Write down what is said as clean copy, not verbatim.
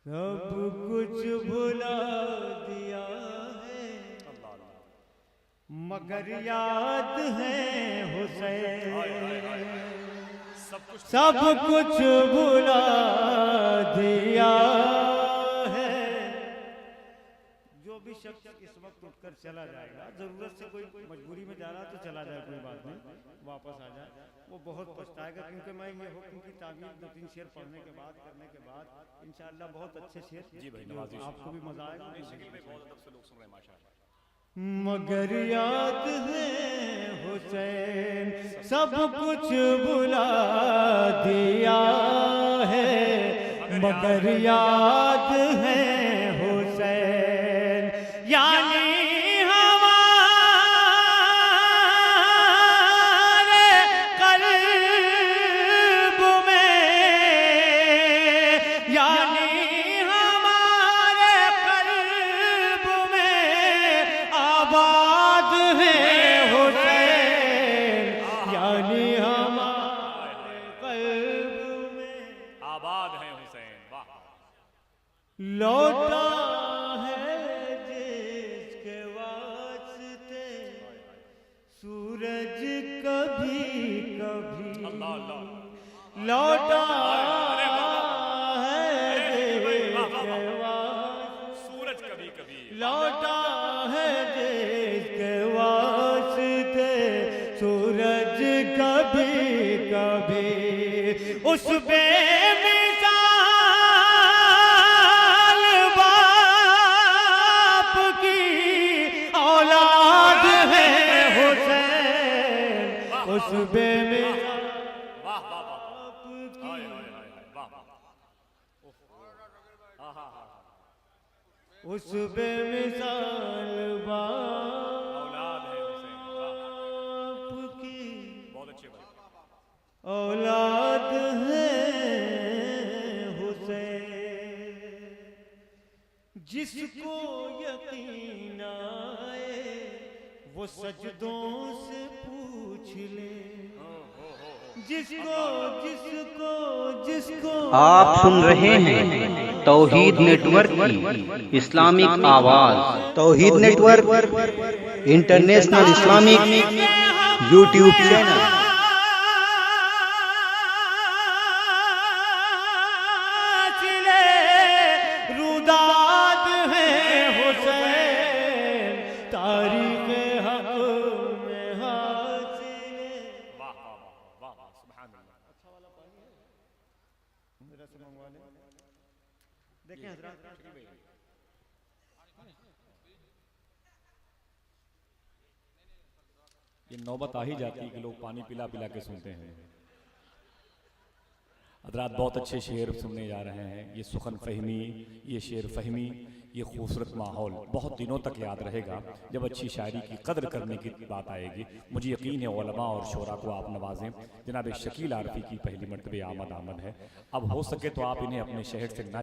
सब कुछ भुला दिया है मगर याद है हुसैन। सब कुछ भुला दिया है। जो भी शख्स इस वक्त उठकर चला जाएगा, जरूरत से कोई मजबूरी में जा रहा तो चला जाए, कोई बात नहीं, वापस आ जाए, वो बहुत पछताएगा। क्योंकि मैं ये हुक्म की ताबीर 2-3 शेर पढ़ने के बाद करने के बाद इंशाअल्लाह बहुत अच्छे शेर जी भाई आपको भी मजा आएगा। मगर याद है हुसैन सब कुछ भुला दिया है, मगर याद है हुसैन। यानी हमारे कल्ब में, यानी हमारे कल्ब में आबाद है हुसैन। यानी हमारे कल्ब में आबाद है हुसैन। वाह। लौटा है जिसके वास्ते सूरज कभी कभी, अल्लाह अल्लाह। लौटा अरे है वाह। जिसके वास्ते सूरज कभी कभी, लौटा है जिसके वास्ते सूरज कभी कभी। उस बेमिसाल बाप की औलाद है हुसैन। उस बेमिसाल वाह वाह वाह। बाप की हाय हाय हाय वाह वाह। आहा हा। उस बेमिसाल औलाद है हुसैन। वाह। बाप की बहुत अच्छे भाई। औलाद है हुसैन। जिसको यकीन आए वो सजदों से पूछ ले। जिसको जिसको जिसको आप सुन रहे हैं तौहीद नेटवर्क की इस्लामिक आवाज। Tauheed network international Islamic YouTube channel. रुदाद है हुसैन तारीख हक में हासिल। वाह वाह वाह वाह सुभान अल्लाह। अच्छा वाला पानी है, जरा से मंगवा लें। देखें हजरात, ये नौबत आ ही जाती है कि लोग पानी पिला पिला के सुनते हैं। हजरात बहुत अच्छे शेर सुनने जा रहे हैं। ये सुखन फहमी, ये शेर फहमी, ये खूबसूरत माहौल बहुत दिनों तक याद रहेगा। जब अच्छी शायरी की कदर करने की बात आएगी, मुझे यकीन है उलमा और शोरा को आप नवाजें। जनाब शकील आरफी की पहली मरतबे आमद है। अब हो सके तो आप इन्हें अपने शहर से न